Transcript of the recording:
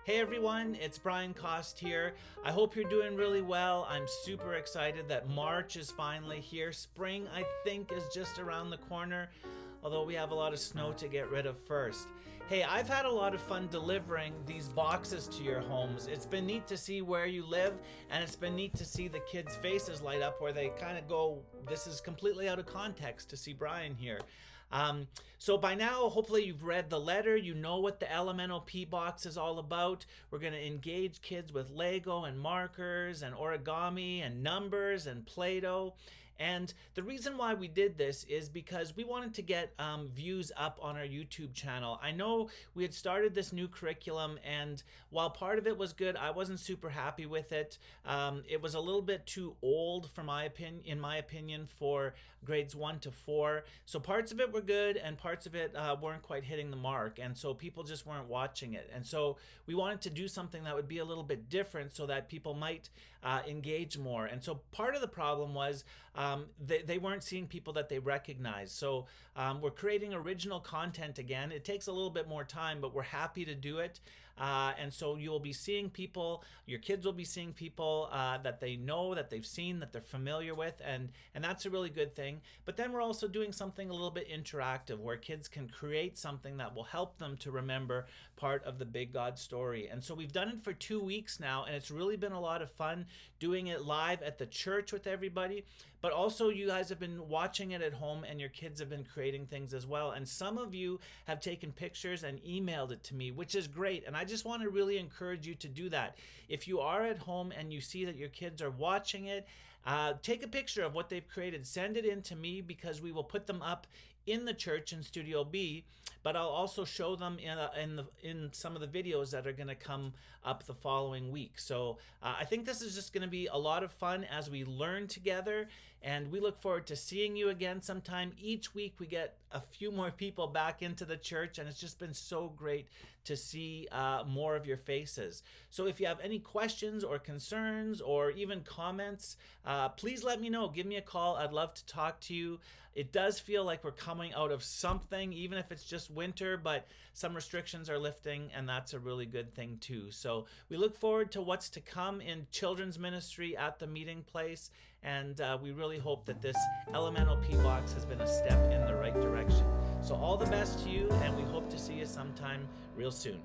Hey everyone, it's Brian Cost here. I hope you're doing really well. I'm super excited that March is finally here. Spring, I think, is just around the corner, although we have a lot of snow to get rid of first. Hey, I've had a lot of fun delivering these boxes to your homes. It's been neat to see where you live, and it's been neat to see the kids' faces light up where they kind of go, this is completely out of context to see Brian here. So by now, hopefully you've read the letter, you know what the Elemento P Box is all about. We're going to engage kids with Lego and markers and origami and numbers and Play-Doh. And the reason why we did this is because we wanted to get views up on our YouTube channel. I know we had started this new curriculum, and while part of it was good, I wasn't super happy with it. It was a little bit too old, in my opinion, for grades 1 to 4. So parts of it were good, and parts of it weren't quite hitting the mark, and so people just weren't watching it. And so we wanted to do something that would be a little bit different so that people might engage more. And so part of the problem was they weren't seeing people that they recognize. So we're creating original content again. It takes a little bit more time, but we're happy to do it. And so you will be seeing people, your kids will be seeing people that they know, that they've seen, that they're familiar with, and that's a really good thing. But then we're also doing something a little bit interactive where kids can create something that will help them to remember part of the big God story. And so we've done it for 2 weeks now, and it's really been a lot of fun doing it live at the church with everybody, but also you guys have been watching it at home and your kids have been creating things as well. And some of you have taken pictures and emailed it to me, which is great. And I just want to really encourage you to do that. If you are at home and you see that your kids are watching it, take a picture of what they've created. Send it in to me because we will put them up in the church in Studio B, but I'll also show them in some of the videos that are going to come up the following week. So I think this is just going to be a lot of fun as we learn together, and we look forward to seeing you again sometime. Each week we get a few more people back into the church, and it's just been so great to see more of your faces. So if you have any questions or concerns or even comments, please let me know. Give me a call. I'd love to talk to you. It does feel like we're coming out of something, even if it's just winter, but some restrictions are lifting, and that's a really good thing too. So we look forward to what's to come in children's ministry at the meeting place, and we really hope that this Elemento P Box has been a step in the right direction. So all the best to you, and we hope to see you sometime real soon.